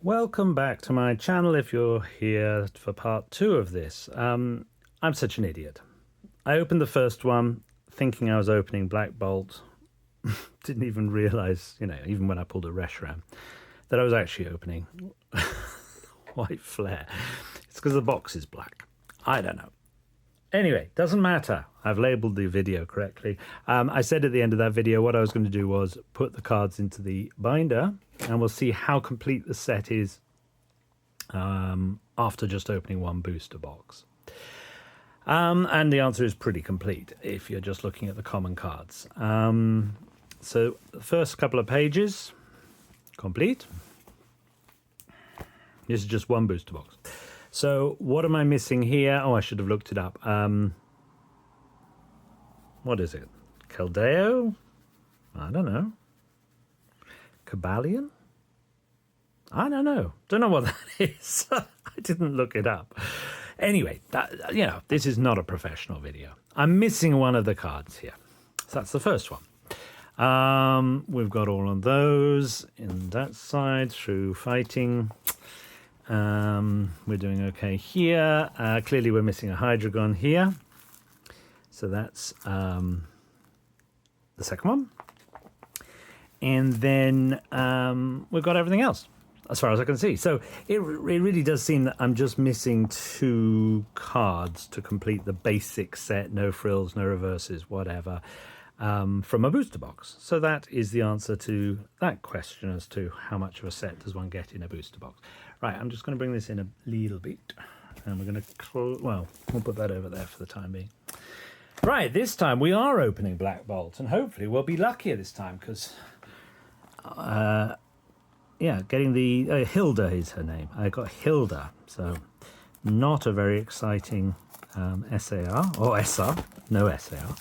Welcome back to my channel if you're here for part 2 of this. I'm such an idiot. I opened the first one thinking I was opening Black Bolt. Didn't even realize, even when I pulled a Reshiram, that I was actually opening White Flare. It's because the box is black. I don't know. Anyway, doesn't matter. I've labeled the video correctly. I said at the end of that video what I was going to do was put the cards into the binder, and we'll see how complete the set is after just opening one booster box. And the answer is pretty complete if you're just looking at the common cards. So the first couple of pages, complete. This is just one booster box. So what am I missing here? Oh, I should have looked it up. What is it? Keldeo? I don't know. Cabalion? I don't know. Don't know what that is. I didn't look it up. Anyway, this is not a professional video. I'm missing one of the cards here. So that's the first one. We've got all of those in that side through fighting. We're doing okay here. Clearly we're missing a Hydreigon here. So that's the second one. And then we've got everything else, as far as I can see. So it really does seem that I'm just missing 2 cards to complete the basic set, no frills, no reverses, whatever, from a booster box. So that is the answer to that question as to how much of a set does one get in a booster box. Right, I'm just going to bring this in a little bit, and we're going to we'll put that over there for the time being. Right, this time we are opening Black Bolt, and hopefully we'll be luckier this time, because getting the Hilda is her name. I got Hilda, so not a very exciting SAR or SR, no SAR.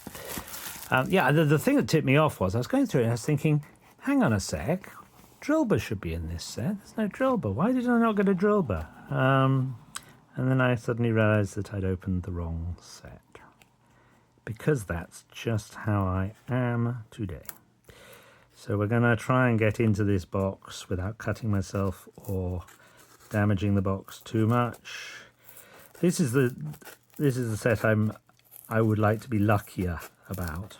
The thing that tipped me off was I was going through it and I was thinking, hang on a sec, Drilbur should be in this set. There's no Drilbur. Why did I not get a Drilbur? And then I suddenly realized that I'd opened the wrong set, because that's just how I am today. So we're going to try and get into this box without cutting myself or damaging the box too much. This is the set I would like to be luckier about.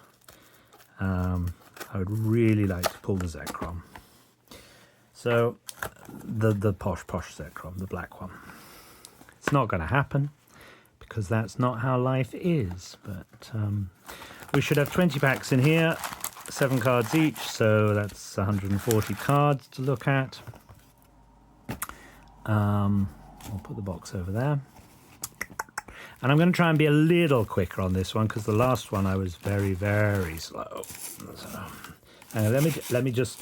I would really like to pull the Zekrom. So the posh Zekrom, the black one. It's not going to happen because that's not how life is. But we should have 20 packs in here, 7 cards each, so that's 140 cards to look at. I'll put the box over there. And I'm going to try and be a little quicker on this one because the last one I was very, very slow. So, let me just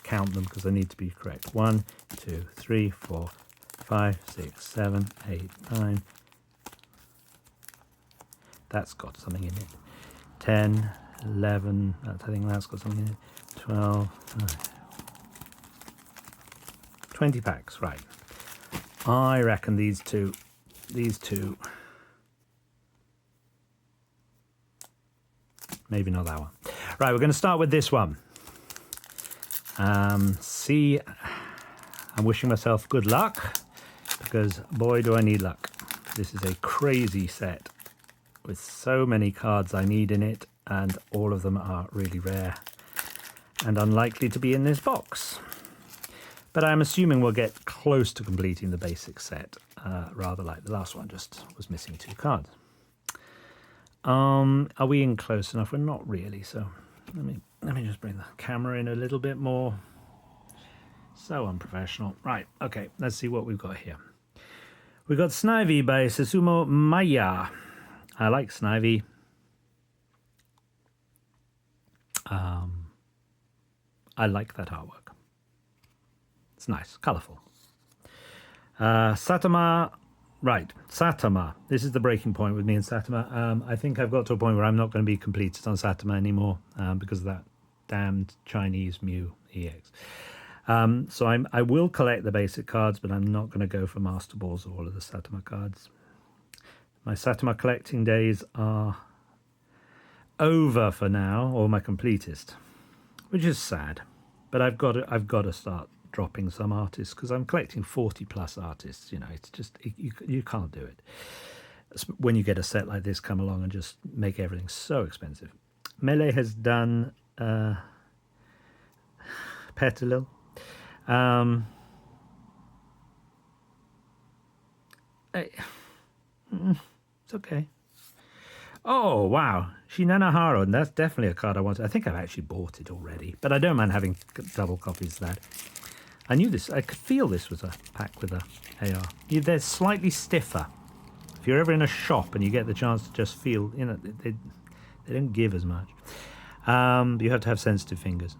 count them because I need to be correct. 1, 2, 3, 4, 5, 6, 7, 8, 9. That's got something in it. 10, 11. I think that's got something in it. 12. 20 packs, right. I reckon these two. Maybe not that one. Right, we're going to start with this one. I'm wishing myself good luck because boy do I need luck. This is a crazy set with so many cards I need in it, and all of them are really rare and unlikely to be in this box. But I'm assuming we'll get close to completing the basic set, rather like the last one, just was missing 2 cards. Are we in close enough? We're not really, so let me just bring the camera in a little bit more. So unprofessional. Right, okay, let's see what we've got here. We've got Snivy by Susumu Maya. I like Snivy. I like that artwork. It's nice, colourful. Satama. Right, Satama. This is the breaking point with me and Satama. I think I've got to a point where I'm not going to be completed on Satama anymore because of that damned Chinese Mew EX. So I will collect the basic cards, but I'm not going to go for Master Balls or all of the Satama cards. My Satama collecting days are over for now, or my completest, which is sad. But I've got to start dropping some artists because I'm collecting 40 plus artists. You know, it's just you can't do it when you get a set like this come along and just make everything so expensive. Melee has done Petalil. It's okay. Oh, wow. Shinanahara, and that's definitely a card I wanted. I think I've actually bought it already, but I don't mind having double copies of that. I knew this. I could feel this was a pack with a AR. They're slightly stiffer. If you're ever in a shop and you get the chance to just feel, you know, they don't give as much. You have to have sensitive fingers.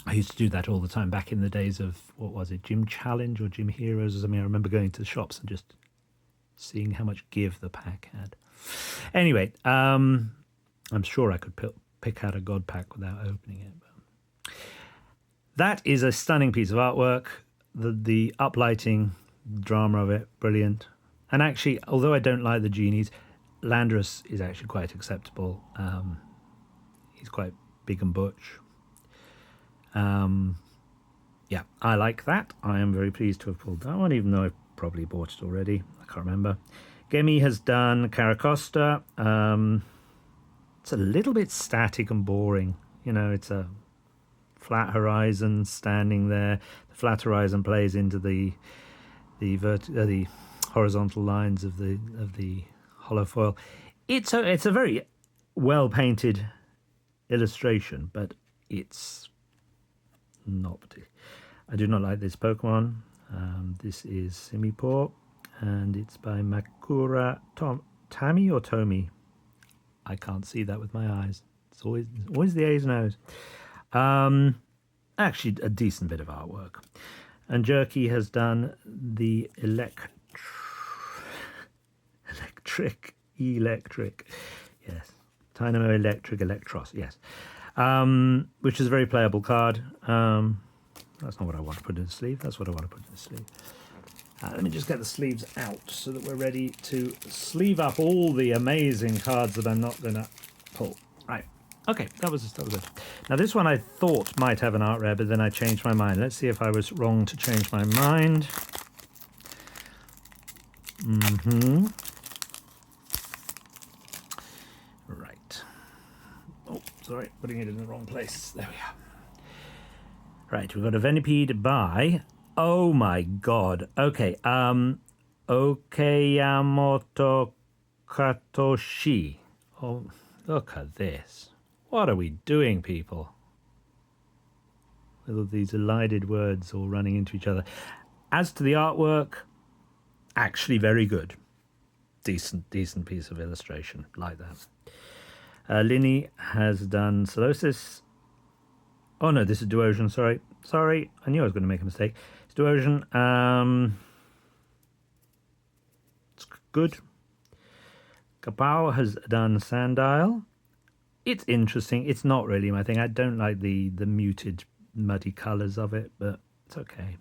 I used to do that all the time back in the days of, what was it, Gym Challenge or Gym Heroes or something. I remember going to the shops and just seeing how much give the pack had. Anyway, I'm sure I could pick out a God pack without opening it. But that is a stunning piece of artwork. The uplighting, drama of it, brilliant. And actually, although I don't like the genies, Landorus is actually quite acceptable. He's quite big and butch. Yeah, I like that. I am very pleased to have pulled that one, even though I've probably bought it already. I can't remember. Gemi has done Caracosta. It's a little bit static and boring. You know, it's a flat horizon standing there. The flat horizon plays into the horizontal lines of the holofoil. It's a very well painted illustration, but it's not particularly. I do not like this Pokemon. This is Simipour, and it's by Makura Tami or Tomi. I can't see that with my eyes. It's always the A's and O's. Actually, a decent bit of artwork. And Jerky has done the electric, yes, Dynamo Electric Electros, yes, which is a very playable card. That's not what I want to put in the sleeve. That's what I want to put in the sleeve. Let me just get the sleeves out so that we're ready to sleeve up all the amazing cards that I'm not going to pull. Right. Okay, that was it. Now this one I thought might have an art rare, but then I changed my mind. Let's see if I was wrong to change my mind. Right. Oh, sorry, putting it in the wrong place. There we are. Right, we've got a Venipede by... Oh my god. Okay, Okayamoto Katoshi. Oh, look at this. What are we doing, people? With all these elided words all running into each other. As to the artwork, actually very good. Decent piece of illustration, like that. Linny has done Solosis. Oh no, this is Duosion, sorry. I knew I was going to make a mistake. It's Duosion. It's good. Kapow has done Sandile. It's interesting. It's not really my thing. I don't like the muted, muddy colours of it, but it's okay.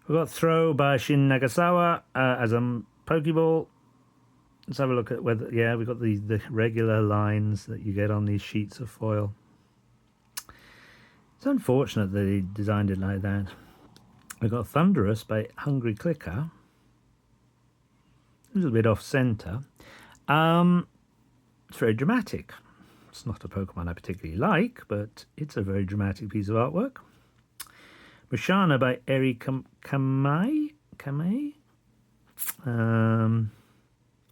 We've got Throw by Shin Nagasawa as a Pokeball. Let's have a look at whether... Yeah, we've got the regular lines that you get on these sheets of foil. It's unfortunate that he designed it like that. We've got Thunderous by Hungry Clicker. A little bit off-centre. It's very dramatic. It's not a Pokemon I particularly like, but it's a very dramatic piece of artwork. Mushana by Eri Kamei.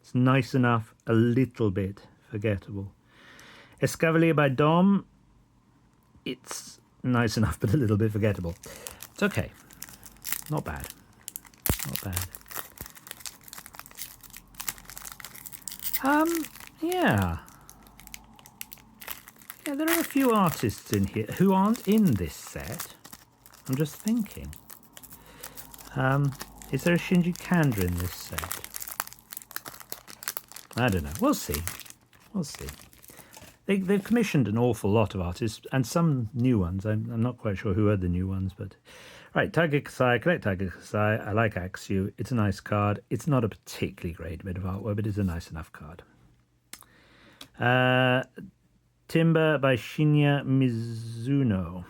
It's nice enough, a little bit forgettable. Escavalier by Dom. It's nice enough, but a little bit forgettable. It's okay. Not bad. Yeah. Yeah, there are a few artists in here who aren't in this set. I'm just thinking. Is there a Shinji Kanda in this set? I don't know. We'll see. They've commissioned an awful lot of artists, and some new ones. I'm not quite sure who are the new ones, but... Right, Tiger Kasai, collect Tiger Kasai. I like Axew. It's a nice card. It's not a particularly great bit of artwork, but it's a nice enough card. Timber by Shinya Mizuno.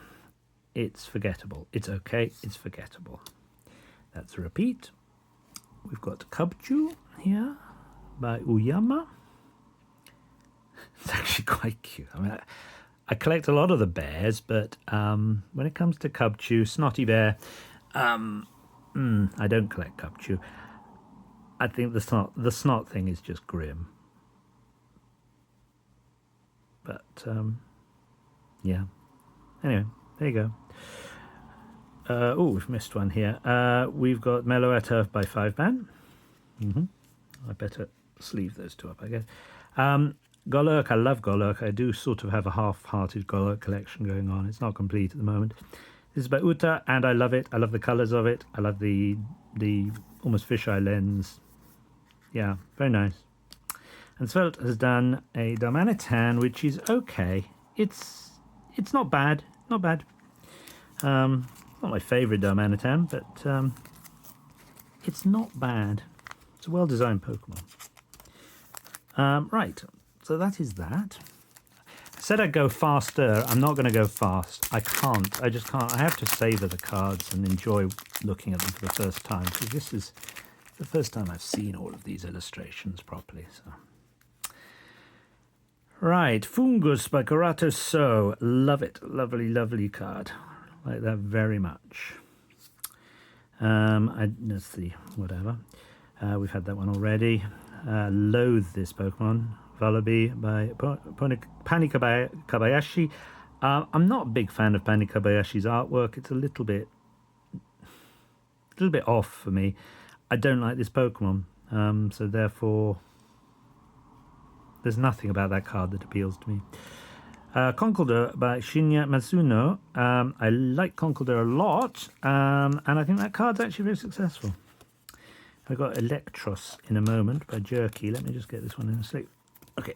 it's forgettable. It's okay, it's forgettable. That's a repeat. We've got Cubchoo here by Uyama. It's actually quite cute. I mean, I collect a lot of the bears, but when it comes to Cubchoo, Snotty Bear, I don't collect Cubchoo. I think the snot thing is just grim. But yeah. Anyway, there you go. Oh, we've missed one here. We've got Meloetta by 5-Man. I better sleeve those two up, I guess. Golurk, I love Golurk. I do sort of have a half-hearted Golurk collection going on. It's not complete at the moment. This is by Uta, and I love it. I love the colours of it. I love the almost fisheye lens. Yeah, very nice. And Svelte has done a Darmanitan, which is okay. It's not bad. Not bad. Not my favourite Darmanitan, but it's not bad. It's a well-designed Pokemon. Right, so that is that. I said I'd go faster. I'm not going to go fast. I can't. I just can't. I have to savour the cards and enjoy looking at them for the first time, because this is the first time I've seen all of these illustrations properly. So, right, Fungus by Karato So. Love it. Lovely, lovely card. Like that very much. Let's see, whatever. We've had that one already. Loathe this Pokemon. Vullaby by Pani Kabayashi. I'm not a big fan of Pani Kabayashi's artwork. It's a little bit off for me. I don't like this Pokemon, so therefore there's nothing about that card that appeals to me. Conkeldurr by Shinya Masuno. I like Conkeldurr a lot, and I think that card's actually very successful. I've got Electros in a moment by Jerky. Let me just get this one in a sec. Okay,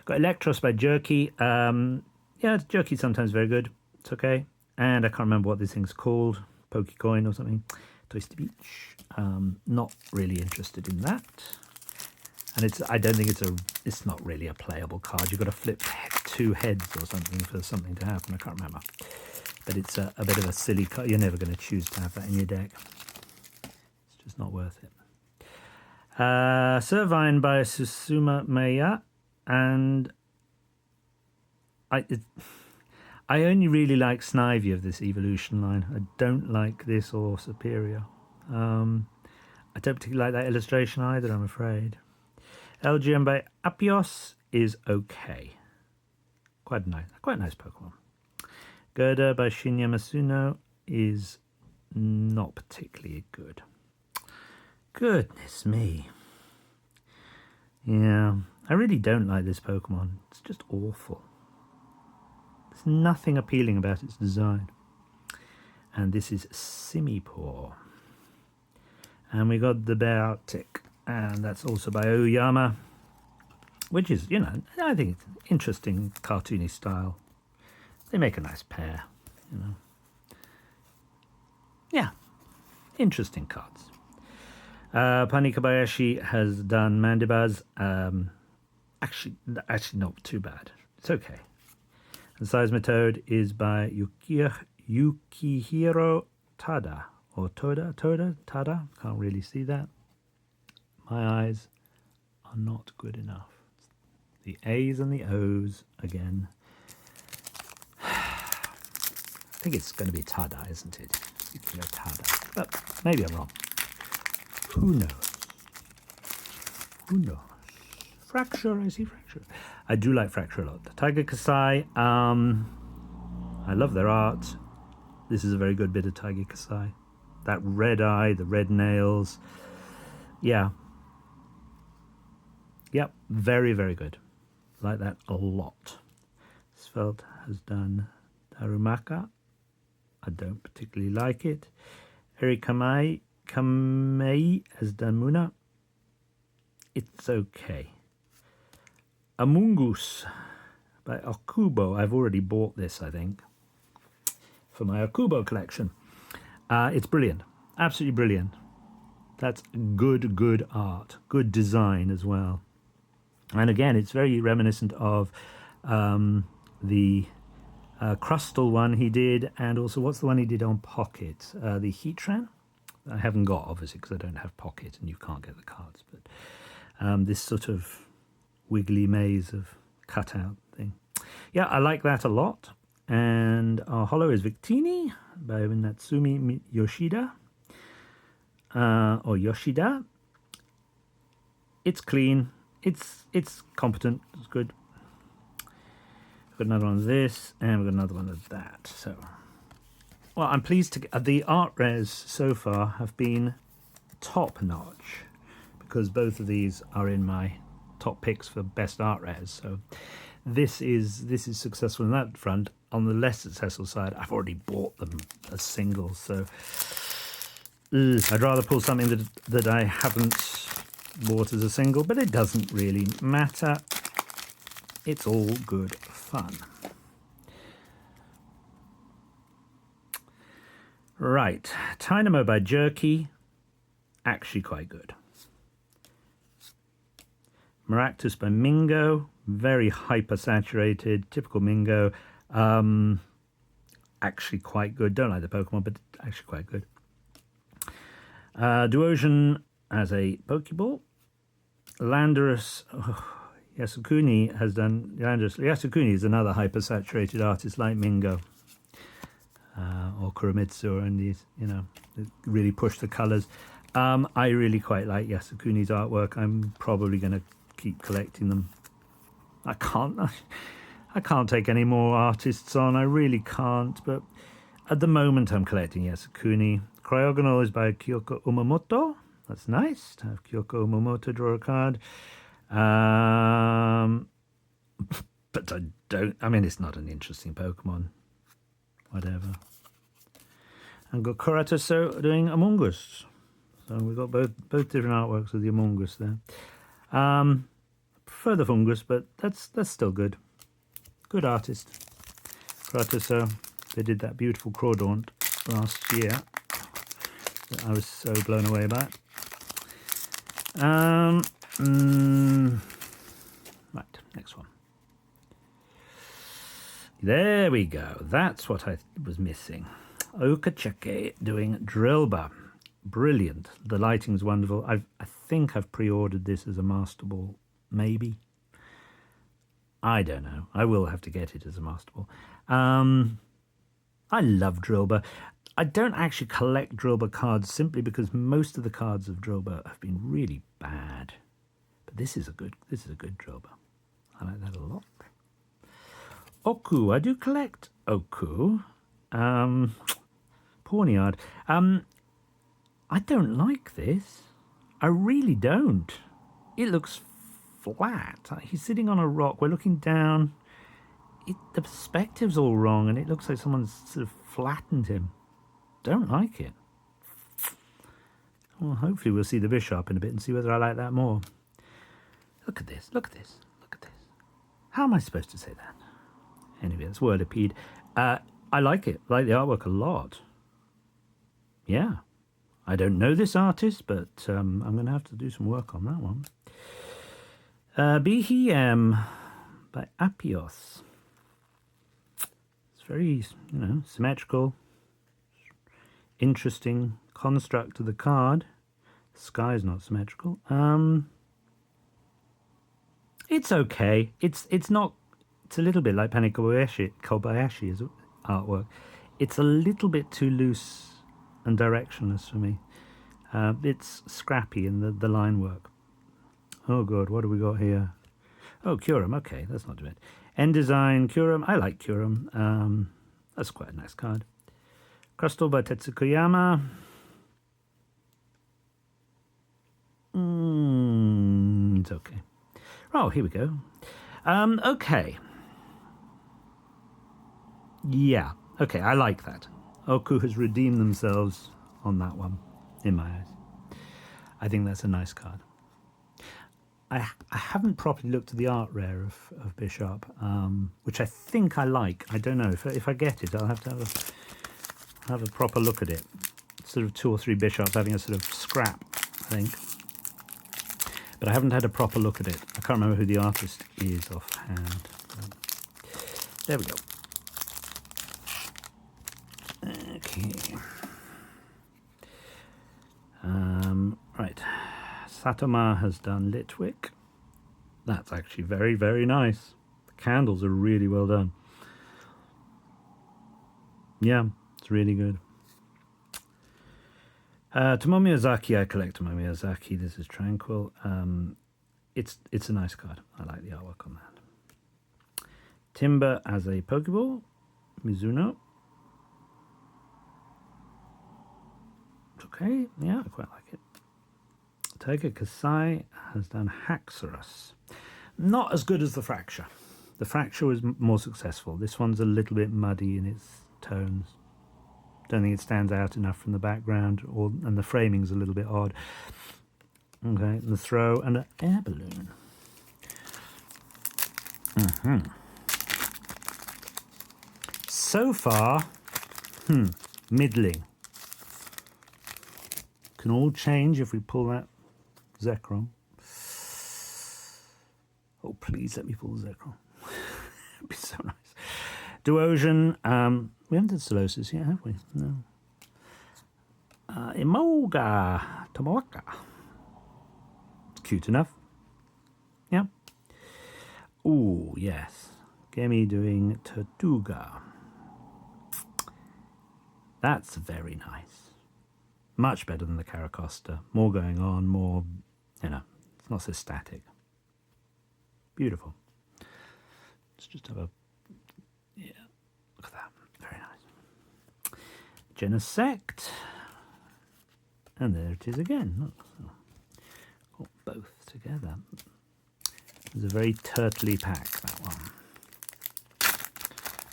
got Electros by Jerky. Yeah, Jerky's sometimes very good. It's okay. And I can't remember what this thing's called. Pokecoin or something. Twisty Beach. Not really interested in that. And I don't think it's not really a playable card. You've got to flip 2 heads or something for something to happen. I can't remember. But it's a bit of a silly card. You're never going to choose to have that in your deck. It's just not worth it. Servine by Susuma Maya, and I only really like Snivy of this evolution line. I don't like this or Superior. I don't particularly like that illustration either, I'm afraid. LGM by Apios is okay. Quite nice Pokemon. Gerda by Shinya Masuno is not particularly good. Goodness me. Yeah, I really don't like this Pokemon. It's just awful. There's nothing appealing about its design. And this is Simipour. And we got the Beartic, and that's also by Oyama, which is, I think it's an interesting cartoony style. They make a nice pair, Yeah, interesting cards. Pani Kabayashi has done Mandibuzz. Actually not too bad. It's okay. And Seismitoad is by Yukihiro Tada. Or Tada. Can't really see that. My eyes are not good enough. The A's and the O's again. I think it's going to be Tada, isn't it? Tada. But maybe I'm wrong. Who knows? Fracture, I see Fracture. I do like Fracture a lot. The Tiger Kasai, I love their art. This is a very good bit of Tiger Kasai. That red eye, the red nails. Yeah. Yep, very, very good. Like that a lot. Svelte has done Darumaka. I don't particularly like it. Eri Kamei has done Muna. It's okay. Amungus by Okubo. I've already bought this, I think, for my Okubo collection. It's brilliant. Absolutely brilliant. That's good art. Good design as well. And again, it's very reminiscent of the Crustal one he did, and also what's the one he did on Pocket? The Heatran? I haven't got, obviously, because I don't have Pocket and you can't get the cards, but this sort of wiggly maze of cutout thing. Yeah, I like that a lot. And our holo is Victini by Natsumi Yoshida, or Yoshida. It's clean, it's competent, it's good. We've got another one of this, and we've got another one of that. So, well, I'm pleased to get, the art rares so far have been top notch, because both of these are in my top picks for best art rares. So this is successful in that front. On the less successful side, I've already bought them as singles, so I'd rather pull something that I haven't bought as a single, but it doesn't really matter. It's all good fun. Right, Dynamo by Jerky, actually quite good. Maractus by Mingo, very hyper-saturated, typical Mingo. Actually quite good. Don't like the Pokemon, but actually quite good. Duosion as a Pokeball. Landorus, Yasukuni has done Landorus. Yasukuni is another hyper-saturated artist like Mingo or Kuromitsu, and these, you know, really push the colours. I really quite like Yasukuni's artwork. I'm probably going to keep collecting them. I can't take any more artists on. I really can't. But at the moment, I'm collecting Yasukuni. Cryogonal is by Kyoko Umamoto. That's nice to have Kyoko Umamoto draw a card. But I don't. I mean, it's not an interesting Pokemon. Whatever. I've got Kuratoso doing Among Us. So we've got both different artworks of the Among Us there. Prefer the Fungus, but that's still good. Good artist. Kuratoso. They did that beautiful Crawdaunt last year that I was so blown away by. Right, next one. There we go. That's what I was missing. Okacheke doing Drillbur. Brilliant. The lighting's wonderful. I think I've pre-ordered this as a Master Ball. Maybe. I don't know. I will have to get it as a Master Ball. I love Drillbur. I don't actually collect Drillbur cards simply because most of the cards of Drillbur have been really bad. But this is a good Drillbur. I like that a lot. Oku. I do collect Oku. Pawniard. I don't like this. I really don't. It looks flat. He's sitting on a rock. We're looking down. The perspective's all wrong, and it looks like someone's sort of flattened him. Don't like it. Well, hopefully we'll see the Bishop in a bit and see whether I like that more. Look at this. Look at this. Look at this. How am I supposed to say that? Anyway, that's Wordipede. I like it. I like the artwork a lot. Yeah. I don't know this artist, but I'm going to have to do some work on that one. Behem by Apios. It's very, symmetrical. Interesting construct of the card. The sky's not symmetrical. It's okay. It's not. It's a little bit like Pani Kobayashi's artwork. It's a little bit too loose and directionless for me. It's scrappy in the line work. Oh god, what do we got here? Oh, Kyurem. Okay, that's not too bad. End Design, Kyurem. I like Kyurem. That's quite a nice card. Crustal by Tetsukuyama. It's okay. Oh, here we go. Okay. Yeah. Okay, I like that. Oku has redeemed themselves on that one, in my eyes. I think that's a nice card. I haven't properly looked at the art rare of Bishop, which I think I like. I don't know. If I get it, I'll have to have a proper look at it. Sort of 2 or 3 Bishops having a sort of scrap, I think. But I haven't had a proper look at it. I can't remember who the artist is offhand. There we go. Satoma has done Litwick. That's actually very, very nice. The candles are really well done. Yeah, it's really good. Tomoe Miyazaki, I collect Tomoe Miyazaki. This is Tranquil. It's a nice card. I like the artwork on that. Timber as a Pokeball. Mizuno. It's okay. Yeah, I quite like it. Tiger Kasai has done Haxorus. Not as good as the Fracture. The Fracture was more successful. This one's a little bit muddy in its tones. Don't think it stands out enough from the background, and the framing's a little bit odd. Okay, and the throw and an air balloon. So far, middling. Can all change if we pull that Zekrom. Oh, please let me pull the Zekrom. It'd be so nice. Duosion. We haven't done Solosis yet, have we? No. Imoga. Tomawaka. Cute enough. Yeah. Ooh, yes. Gemi doing Tortuga. That's very nice. Much better than the Caracosta. More going on, more, it's not so static. Beautiful. Let's just have a, look at that. Very nice. Genesect. And there it is again. Look, so got both together. It's a very turtly pack, that one.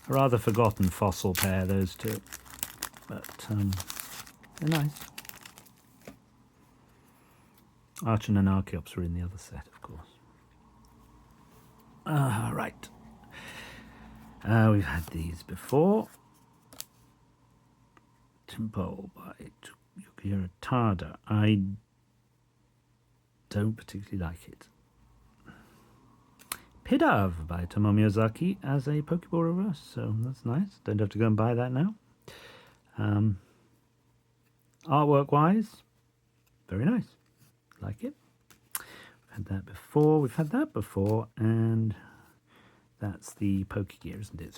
A rather forgotten fossil pair, those two. But they're nice. Archon and Archeops were in the other set, of course. Right. We've had these before. Tempo by Yukihiro Tada. I don't particularly like it. Pidav by Tomoe Miyazaki as a Pokeball reverse, so that's nice. Don't have to go and buy that now. Artwork-wise, very nice. Like it. We've had that before. We've had that before, and that's the Pokegear, isn't it?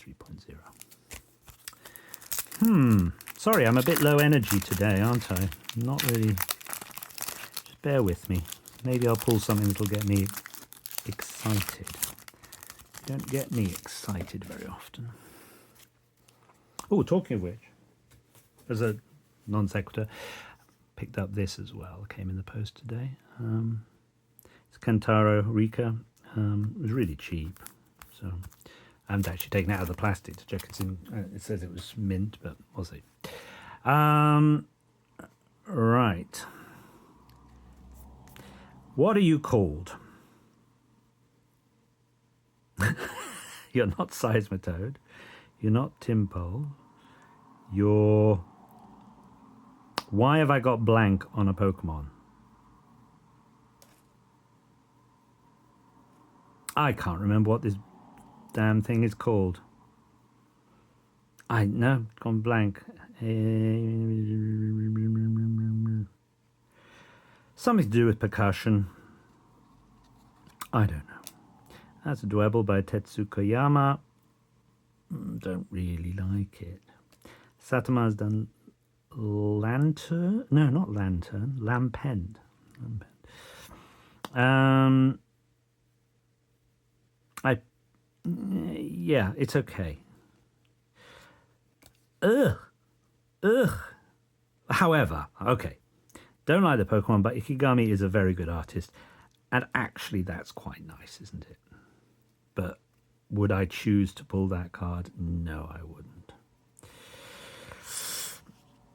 3.0. Sorry, I'm a bit low energy today, aren't I? Not really. Just bear with me. Maybe I'll pull something that'll get me excited. Don't get me excited very often. Oh, talking of which, as a non sequitur, picked up this as well. Came in the post today. It's Kantaro Rika. It was really cheap, so I haven't actually taken it out of the plastic to check it's in. It says it was mint, but we'll see. Right. What are you called? You're not Seismitoad. You're not Timpole. You're... Why have I got blank on a Pokemon? I can't remember what this damn thing is called. Gone blank. Something to do with percussion. I don't know. That's a Dwebble by Tetsuko Yama. Don't really like it. Satama's done Lantern. No, not Lantern. Lampend. Yeah, it's okay. Ugh. However, okay. Don't like the Pokemon, but Ikigami is a very good artist. And actually, that's quite nice, isn't it? But would I choose to pull that card? No, I wouldn't.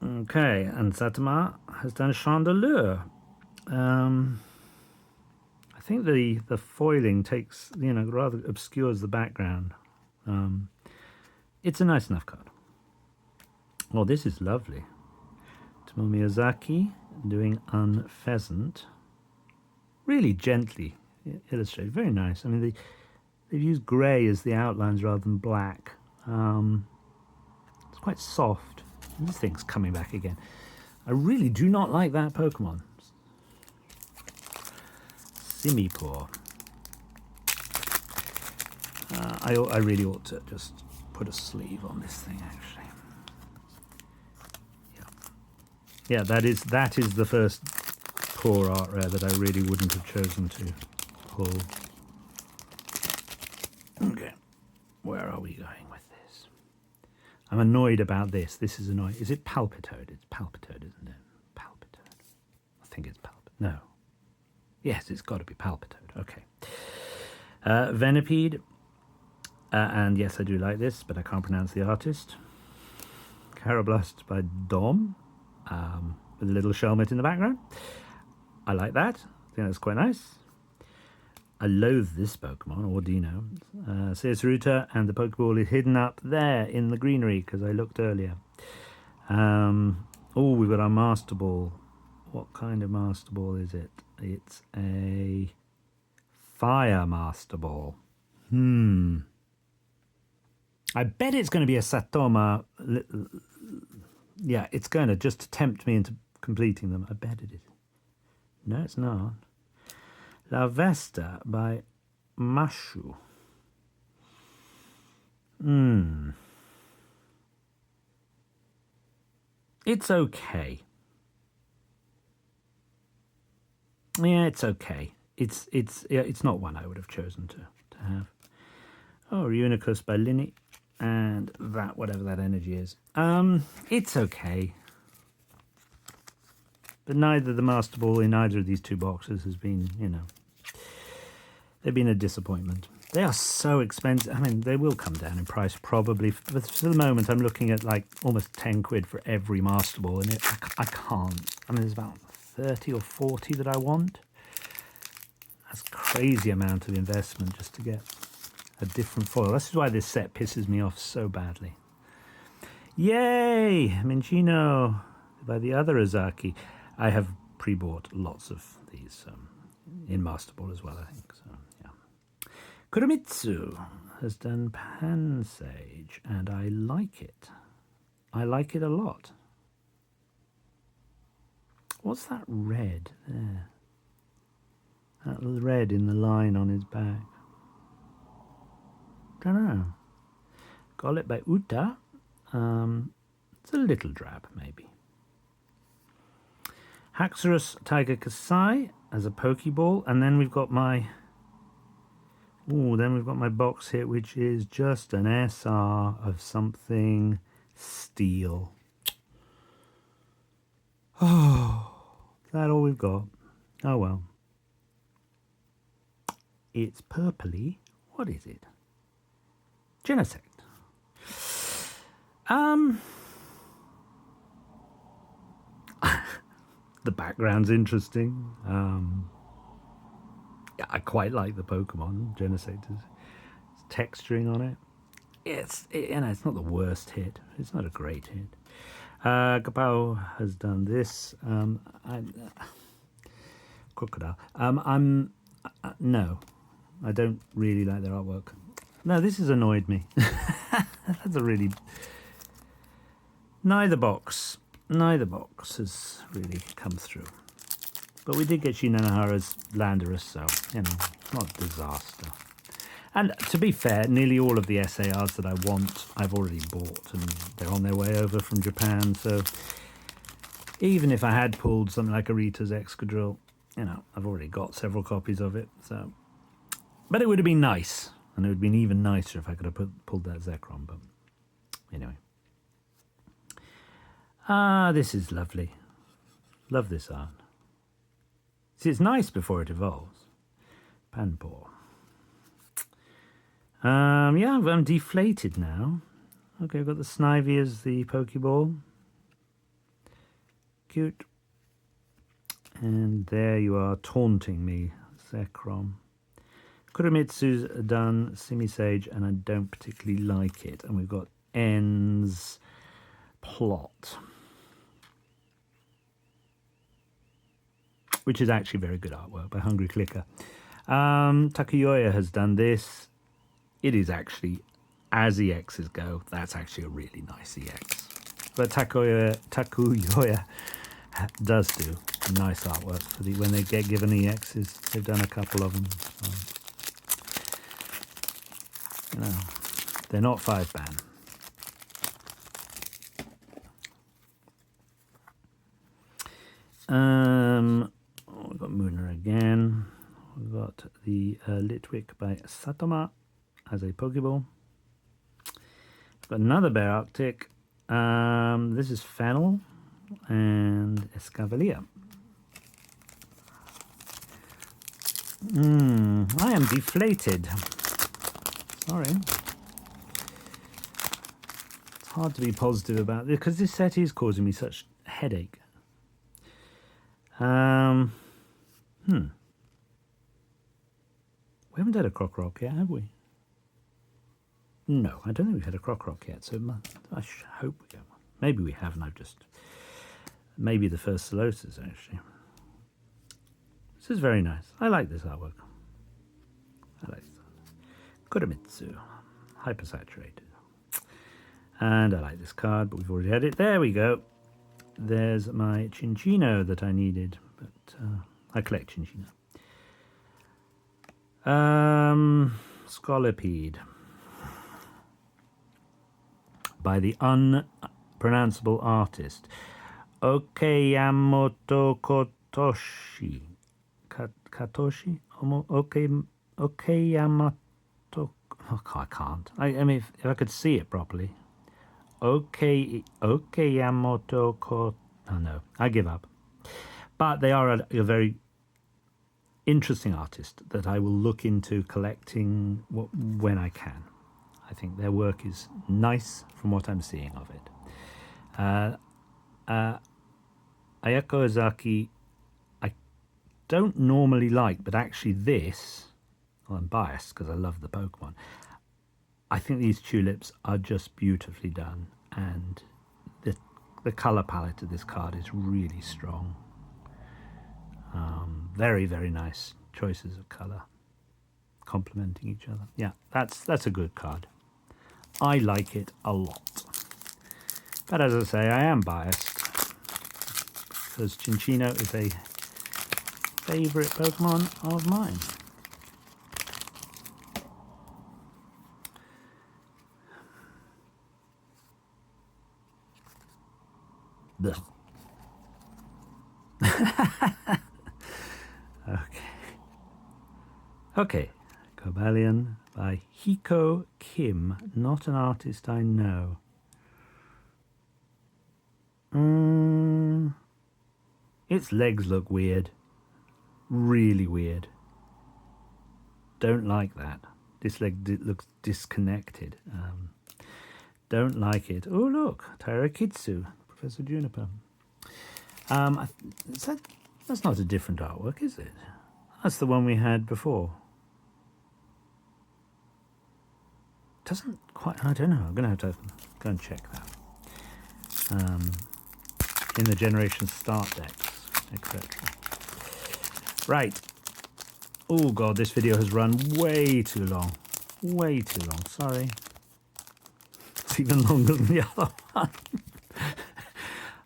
Okay, and Satama has done Chandelure. I think the foiling takes, rather obscures the background. It's a nice enough card. Oh, this is lovely. Tomoe Miyazaki doing Unpheasant. Really gently illustrated. Very nice. I mean, they've used grey as the outlines rather than black. It's quite soft. This thing's coming back again. I really do not like that Pokemon. Simipour. I really ought to just put a sleeve on this thing, actually. Yeah, that is the first poor art rare that I really wouldn't have chosen to pull. Okay, where are we going with this? I'm annoyed about this. This is annoying. Is it Palpitoad? It's Palpitoad, isn't it? Palpitoad. I think it's Palpitoad. No. Yes, it's got to be Palpitoad. Okay. Venipede. And yes, I do like this, but I can't pronounce the artist. Carablast by Dom, with a little Shelmet in the background. I like that. I think that's quite nice. I loathe this Pokemon, Ordino. Seasaruta, and the Pokeball is hidden up there in the greenery because I looked earlier. Oh, we've got our Master Ball. What kind of Master Ball is it? It's a Fire Master Ball. I bet it's going to be a Satoma. Yeah, it's going to just tempt me into completing them. I bet it is. No, it's not. La Vesta by Mashu. It's okay. Yeah, it's okay. It's not one I would have chosen to have. Oh, Reunicus by Linny. And that, whatever that energy is. It's okay. But neither the Master Ball in either of these two boxes has been, they've been a disappointment. They are so expensive. I mean, they will come down in price probably. But for the moment, I'm looking at like almost 10 quid for every Master Ball. And I can't. I mean, there's about 30 or 40 that I want. That's a crazy amount of investment just to get a different foil. This is why this set pisses me off so badly. Yay! Minchino by the other Ozaki. I have pre-bought lots of these in Master Ball as well, I think. So, yeah. Kuromitsu has done Pansage, and I like it. I like it a lot. What's that red there? That red in the line on his back. Don't know. Got it by Uta. It's a little drab, maybe. Haxorus Tiger Kasai as a Pokeball, and then we've got my box here, which is just an SR of something steel. Oh, is that all we've got? Oh well. It's purpley. What is it? Genesect. The background's interesting. Yeah, I quite like the Pokemon. Genesect is texturing on it. It's not the worst hit. It's not a great hit. Kapow has done this. Crocodile. No, I don't really like their artwork. No, this has annoyed me. That's a really... Neither box has really come through. But we did get Shinanohara's Landorus, so, not a disaster. And to be fair, nearly all of the SARs that I want, I've already bought, and they're on their way over from Japan, so even if I had pulled something like Arita's Excadrill, I've already got several copies of it, so... But it would have been nice, and it would have been even nicer if I could have pulled that Zekrom, but anyway. This is lovely. Love this art. See, it's nice before it evolves. Panpour. Yeah, I'm deflated now. Okay, I've got the Snivy as the Pokeball. Cute. And there you are, taunting me, Zekrom. Kuromitsu's done Simisage, and I don't particularly like it. And we've got N's Plot, which is actually very good artwork by Hungry Clicker. Takuyoya has done this. It is actually, as EXs go, that's actually a really nice EX. But Takuyoya does do nice artwork for when they get given EXs. They've done a couple of them. So, you know, they're not 5-ban. We've got Mooner again. We've got the Litwick by Satoma as a Pokeball. We've got another Bear Arctic. This is Fennel and Escavalier. I am deflated. Sorry. It's hard to be positive about this because this set is causing me such headache. We haven't had a Croc Rock yet, have we? No, I don't think we've had a Croc Rock yet, so I hope we get one. Maybe we haven't, maybe the first Solosis, actually. This is very nice. I like this artwork. I like this. Kuramitsu, hypersaturated. And I like this card, but we've already had it. There we go. There's my Chinchino that I needed, but I collect Chinchino. Scolipede by the unpronounceable artist Okayamoto Kotoshi. Katoshi? Okayamato. Oh, I can't. I mean, if I could see it properly. Okayamoto Kotoshi. Oh no, I give up. But they are a very interesting artist that I will look into collecting when I can. I think their work is nice from what I'm seeing of it. Ayako Ozaki, I don't normally like, but actually this, well, I'm biased because I love the Pokemon. I think these tulips are just beautifully done, and the color palette of this card is really strong. Very, very nice choices of color, complementing each other. Yeah, that's a good card. I like it a lot. But as I say, I am biased because Chinchino is a favorite Pokemon of mine. Okay, Cobalion by Hiko Kim, not an artist I know. Its legs look weird, really weird. Don't like that. This leg looks disconnected. Don't like it. Oh look, Tyrakitsu, Professor Juniper. That's not a different artwork, is it? That's the one we had before. Doesn't quite, I don't know, I'm going to have to go and check that. In the Generation Start decks, etc. Right. Oh god, this video has run way too long. Way too long, sorry. It's even longer than the other one.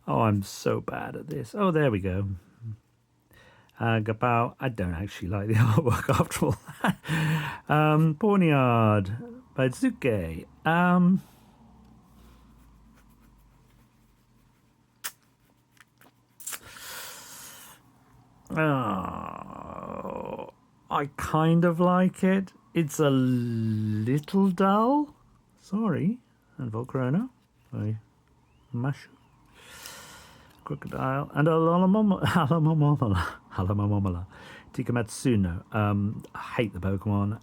Oh, I'm so bad at this. Oh, there we go. Gapao, I don't actually like the artwork after all. Pawniard by Tsuke. I kind of like it. It's a little dull. Sorry. And Volcarona by Mashu. Crocodile and Alamomola. Tikamatsuno. I hate the Pokemon.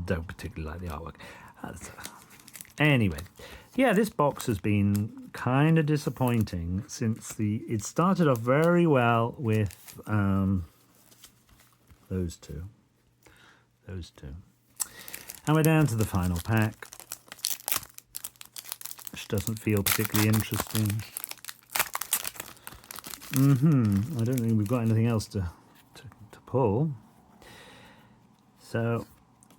Don't particularly like the artwork. Anyway, yeah, this box has been kind of disappointing since it started off very well with those two, and we're down to the final pack, which doesn't feel particularly interesting. I don't think we've got anything else to pull. So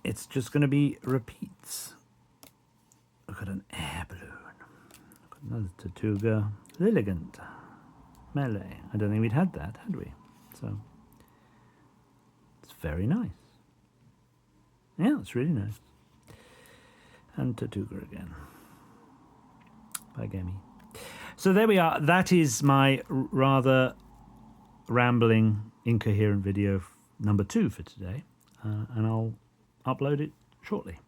it's just going to be repeats. Look at an air balloon. Look at another Tortuga. Lilligant. melee. I don't think we'd had that, had we? So it's very nice. Yeah, it's really nice. And Tortuga again. By Gemi. So there we are. That is my rather rambling, incoherent video number 2 for today. And I'll upload it shortly.